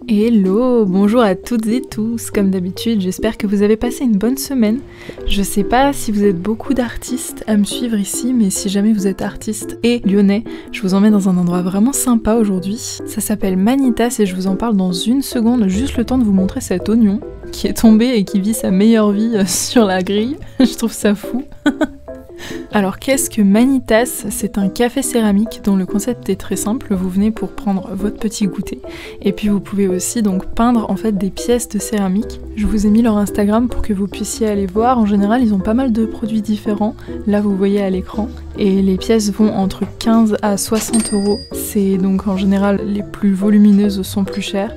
Hello, bonjour à toutes et tous, comme d'habitude, j'espère que vous avez passé une bonne semaine. Je sais pas si vous êtes beaucoup d'artistes à me suivre ici, mais si jamais vous êtes artiste et lyonnais, je vous emmène dans un endroit vraiment sympa aujourd'hui. Ça s'appelle Manitas et je vous en parle dans une seconde, juste le temps de vous montrer cet oignon qui est tombé et qui vit sa meilleure vie sur la grille. Je trouve ça fou. Alors qu'est-ce que Manitas? C'est un café céramique dont le concept est très simple, vous venez pour prendre votre petit goûter et puis vous pouvez aussi donc peindre en fait des pièces de céramique. Je vous ai mis leur Instagram pour que vous puissiez aller voir, en général ils ont pas mal de produits différents, là vous voyez à l'écran, et les pièces vont entre 15 à 60 €, c'est donc en général les plus volumineuses sont plus chères.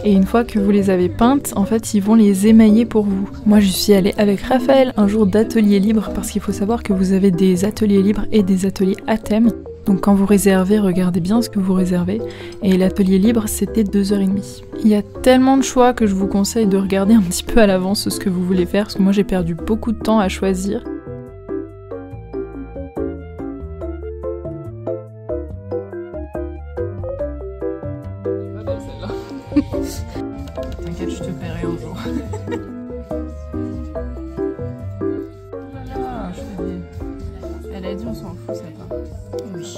Et une fois que vous les avez peintes, en fait, ils vont les émailler pour vous. Moi, je suis allée avec Raphaël un jour d'atelier libre, parce qu'il faut savoir que vous avez des ateliers libres et des ateliers à thème. Donc quand vous réservez, regardez bien ce que vous réservez. Et l'atelier libre, c'était 2h30. Il y a tellement de choix que je vous conseille de regarder un petit peu à l'avance ce que vous voulez faire, parce que moi, j'ai perdu beaucoup de temps à choisir. T'inquiète, je te paierai un jour. Ah, je te dis. Elle a dit on s'en fout, ça part. Oui.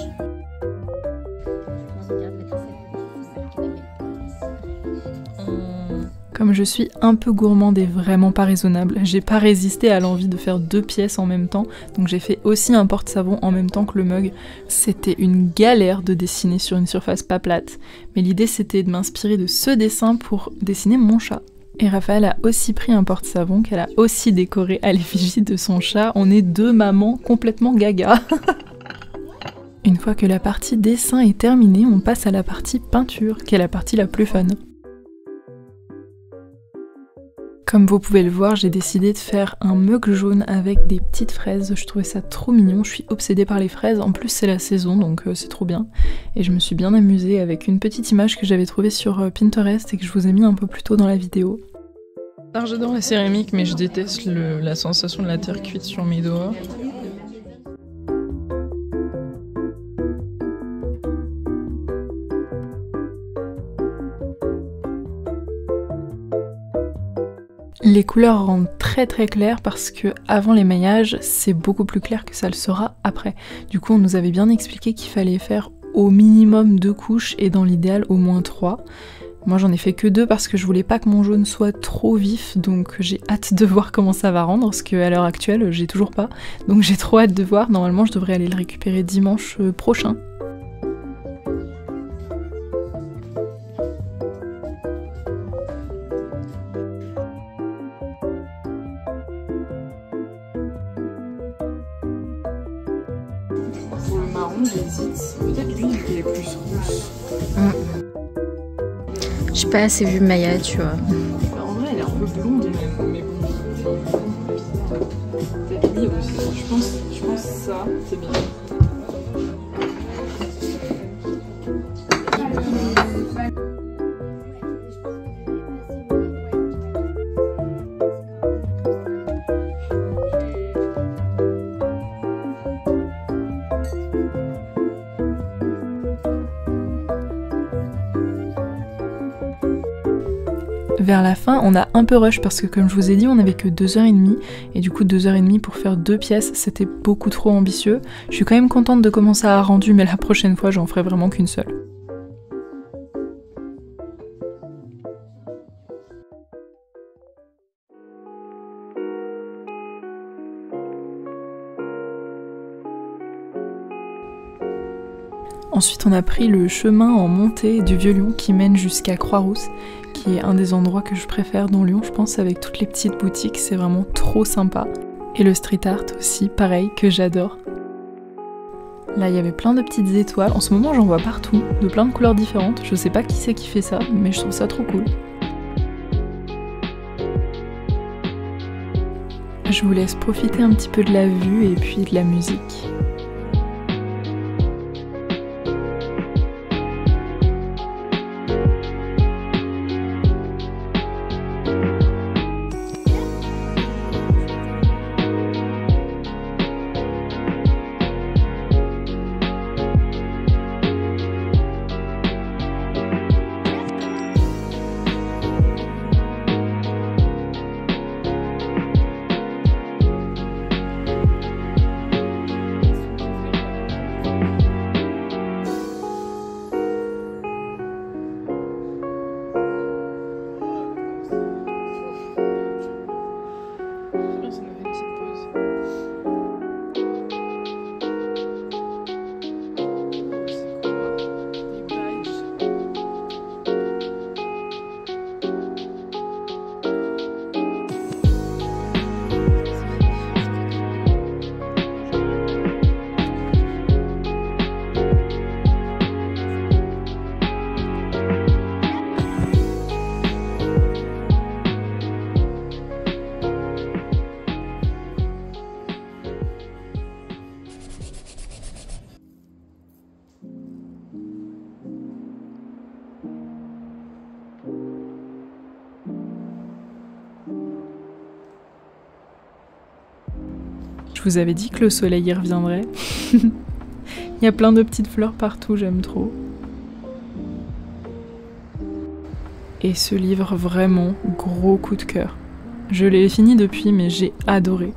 Comme je suis un peu gourmande et vraiment pas raisonnable, j'ai pas résisté à l'envie de faire 2 pièces en même temps, donc j'ai fait aussi un porte-savon en même temps que le mug. C'était une galère de dessiner sur une surface pas plate, mais l'idée c'était de m'inspirer de ce dessin pour dessiner mon chat. Et Raphaël a aussi pris un porte-savon qu'elle a aussi décoré à l'effigie de son chat. On est deux mamans complètement gaga. Une fois que la partie dessin est terminée, on passe à la partie peinture, qui est la partie la plus fun. Comme vous pouvez le voir, j'ai décidé de faire un mug jaune avec des petites fraises. Je trouvais ça trop mignon, je suis obsédée par les fraises. En plus c'est la saison, donc c'est trop bien. Et je me suis bien amusée avec une petite image que j'avais trouvée sur Pinterest et que je vous ai mis un peu plus tôt dans la vidéo. Alors j'adore la céramique, mais je déteste la sensation de la terre cuite sur mes doigts. Les couleurs rendent très claires parce que avant l'émaillage, c'est beaucoup plus clair que ça le sera après. Du coup, on nous avait bien expliqué qu'il fallait faire au minimum 2 couches et dans l'idéal au moins 3. Moi j'en ai fait que 2 parce que je voulais pas que mon jaune soit trop vif, donc j'ai hâte de voir comment ça va rendre, parce qu'à l'heure actuelle j'ai toujours pas, donc j'ai trop hâte de voir. Normalement je devrais aller le récupérer dimanche prochain. Pour le marron, j'hésite. Peut-être lui, il est plus rousse. J'ai pas assez vu Maya, tu vois. En vrai, elle est un peu blonde même, mais bon. Peut-être lui aussi. Je pense ça, c'est bien. Vers la fin, on a un peu rush parce que comme je vous ai dit, on avait que 2h30 et du coup 2h30 pour faire 2 pièces, c'était beaucoup trop ambitieux. Je suis quand même contente de comment ça a rendu, mais la prochaine fois, j'en ferai vraiment qu'une seule. Ensuite, on a pris le chemin en montée du Vieux-Lyon qui mène jusqu'à Croix-Rousse, qui est un des endroits que je préfère dans Lyon, je pense, avec toutes les petites boutiques, c'est vraiment trop sympa. Et le street art aussi, pareil, que j'adore. Là, il y avait plein de petites étoiles. En ce moment, j'en vois partout, de plein de couleurs différentes. Je sais pas qui c'est qui fait ça, mais je trouve ça trop cool. Je vous laisse profiter un petit peu de la vue et puis de la musique. Je vous avais dit que le soleil y reviendrait. Il y a plein de petites fleurs partout, j'aime trop. Et ce livre, vraiment, gros coup de cœur. Je l'ai fini depuis, mais j'ai adoré.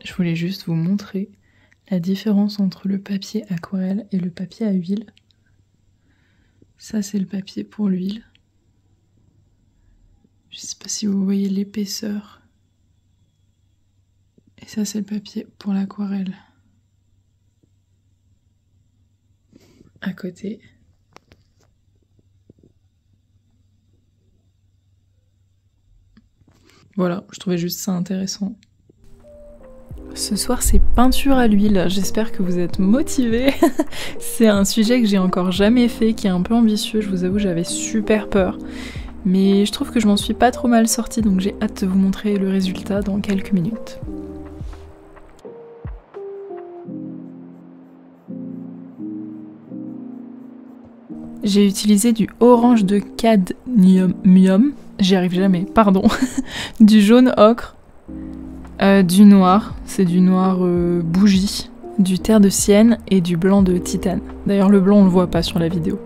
Je voulais juste vous montrer la différence entre le papier aquarelle et le papier à huile. Ça, c'est le papier pour l'huile. Je sais pas si vous voyez l'épaisseur. Et ça, c'est le papier pour l'aquarelle. À côté. Voilà, je trouvais juste ça intéressant. Ce soir, c'est peinture à l'huile. J'espère que vous êtes motivés. C'est un sujet que j'ai encore jamais fait, qui est un peu ambitieux. Je vous avoue, j'avais super peur. Mais je trouve que je m'en suis pas trop mal sortie, donc j'ai hâte de vous montrer le résultat dans quelques minutes. J'ai utilisé du orange de cadmium, j'y arrive jamais, pardon, du jaune ocre, du noir, c'est du noir bougie, du terre de sienne et du blanc de titane. D'ailleurs le blanc on le voit pas sur la vidéo.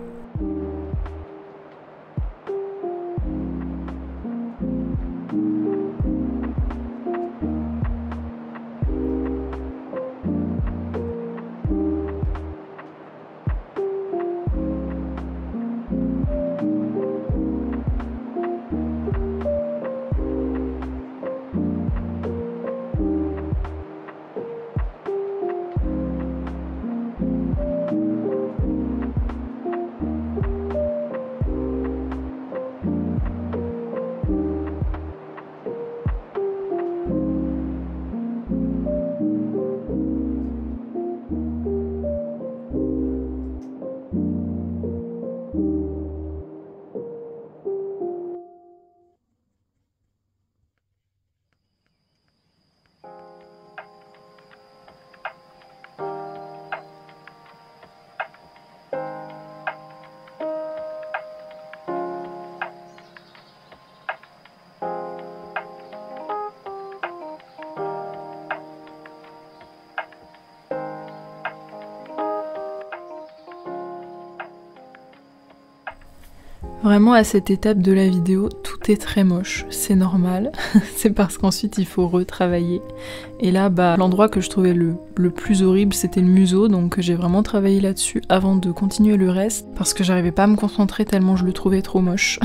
Vraiment à cette étape de la vidéo, tout est très moche, c'est normal, c'est parce qu'ensuite il faut retravailler. Et là, l'endroit que je trouvais le plus horrible, c'était le museau, donc j'ai vraiment travaillé là-dessus avant de continuer le reste, parce que j'arrivais pas à me concentrer tellement je le trouvais trop moche.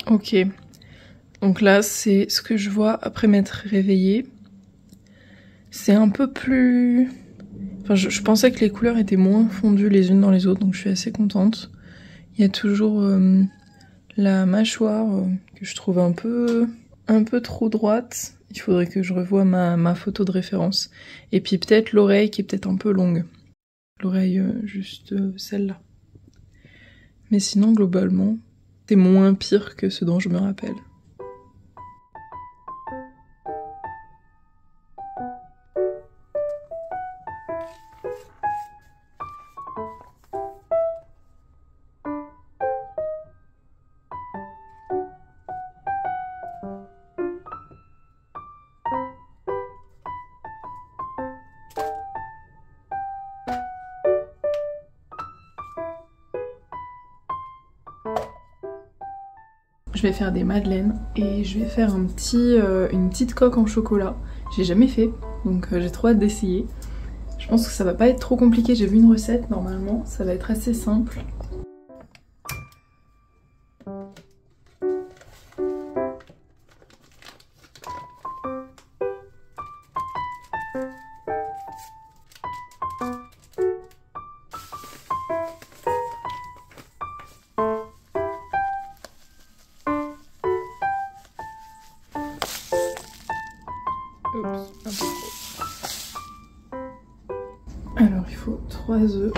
Ok, donc là c'est ce que je vois après m'être réveillée. C'est un peu plus... Enfin, je pensais que les couleurs étaient moins fondues les unes dans les autres, donc je suis assez contente. Il y a toujours la mâchoire que je trouve un peu trop droite. Il faudrait que je revoie ma photo de référence. Et puis peut-être l'oreille qui est peut-être un peu longue. L'oreille juste celle-là. Mais sinon, globalement, c'est moins pire que ce dont je me rappelle. Je vais faire des madeleines et je vais faire une petite coque en chocolat. J'ai jamais fait, donc j'ai trop hâte d'essayer. Je pense que ça va pas être trop compliqué, j'ai vu une recette normalement, ça va être assez simple. Oups, un peu trop. Alors il faut 3 œufs.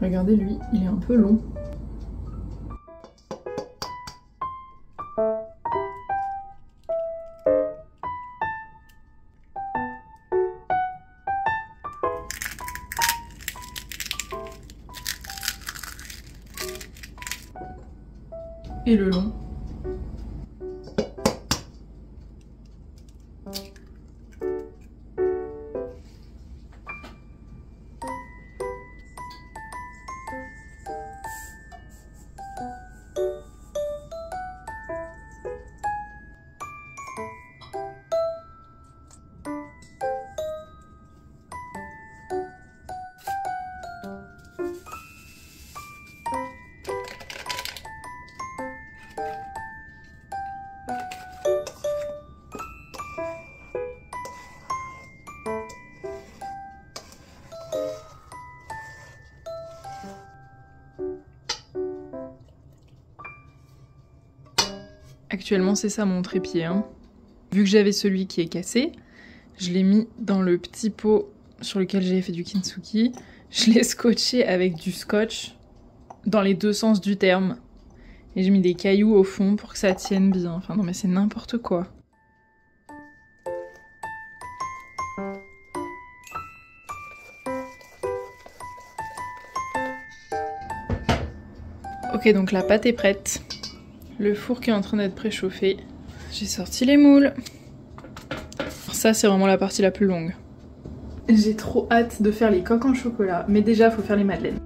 Regardez lui, il est un peu long. Et le long. Actuellement c'est ça mon trépied. Hein. Vu que j'avais celui qui est cassé, je l'ai mis dans le petit pot sur lequel j'avais fait du kintsugi. Je l'ai scotché avec du scotch dans les deux sens du terme. Et j'ai mis des cailloux au fond pour que ça tienne bien. Enfin non mais c'est n'importe quoi. Ok, donc la pâte est prête. Le four qui est en train d'être préchauffé. J'ai sorti les moules. Ça, c'est vraiment la partie la plus longue. J'ai trop hâte de faire les coques en chocolat, mais déjà, il faut faire les madeleines.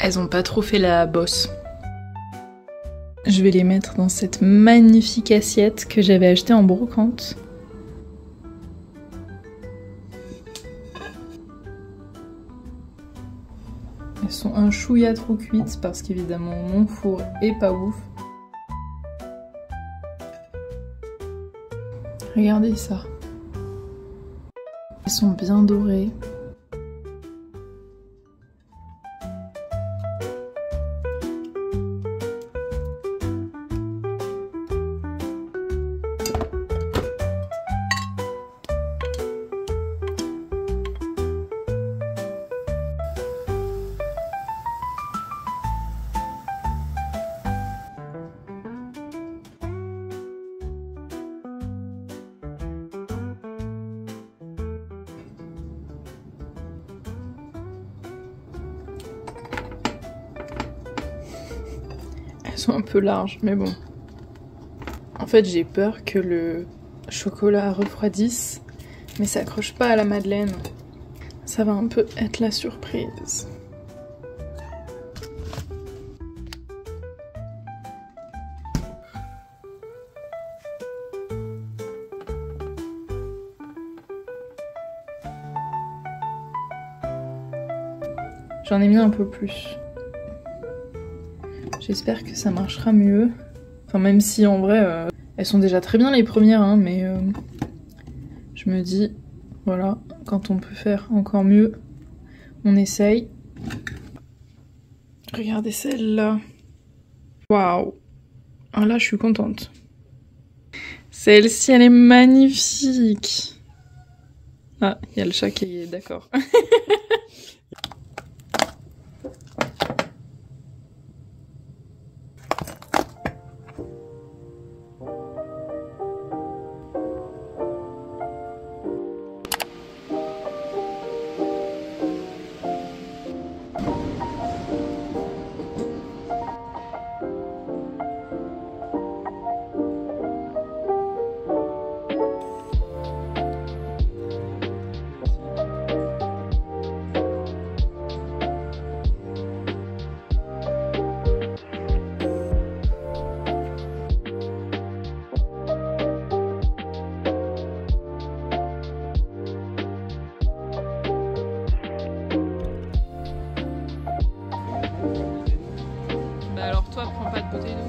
Elles ont pas trop fait la bosse. Je vais les mettre dans cette magnifique assiette que j'avais achetée en brocante. Elles sont un chouïa trop cuites parce qu'évidemment mon four est pas ouf. Regardez ça. Elles sont bien dorées. Elles sont un peu larges, mais bon. En fait, j'ai peur que le chocolat refroidisse, mais ça accroche pas à la madeleine. Ça va un peu être la surprise. J'en ai mis un peu plus. J'espère que ça marchera mieux. Enfin, même si en vrai, elles sont déjà très bien les premières, hein, mais je me dis, voilà, quand on peut faire encore mieux, on essaye. Regardez celle-là. Waouh! Ah là, je suis contente. Celle-ci, elle est magnifique. Ah, il y a le chat qui est d'accord. Bah alors toi, prends pas de bouteille d'eau.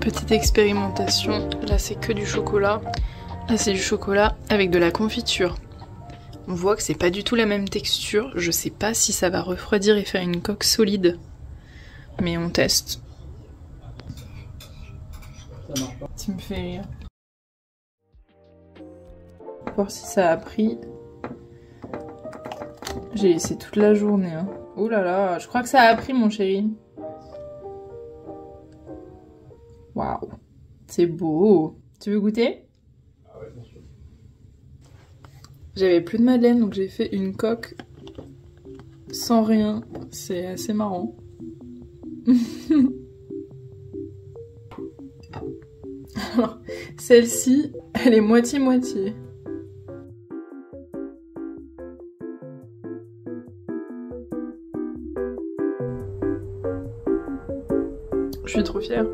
Petite expérimentation, là c'est que du chocolat, là c'est du chocolat avec de la confiture. On voit que c'est pas du tout la même texture, je sais pas si ça va refroidir et faire une coque solide, mais on teste. Tu me fais rire. Voir si ça a pris. J'ai laissé toute la journée. Hein. Ouh là là, je crois que ça a pris mon chéri. Waouh, c'est beau. Tu veux goûter? Ah ouais, bien sûr. J'avais plus de madeleine, donc j'ai fait une coque sans rien. C'est assez marrant. Alors, celle-ci, elle est moitié-moitié. Je suis trop fière.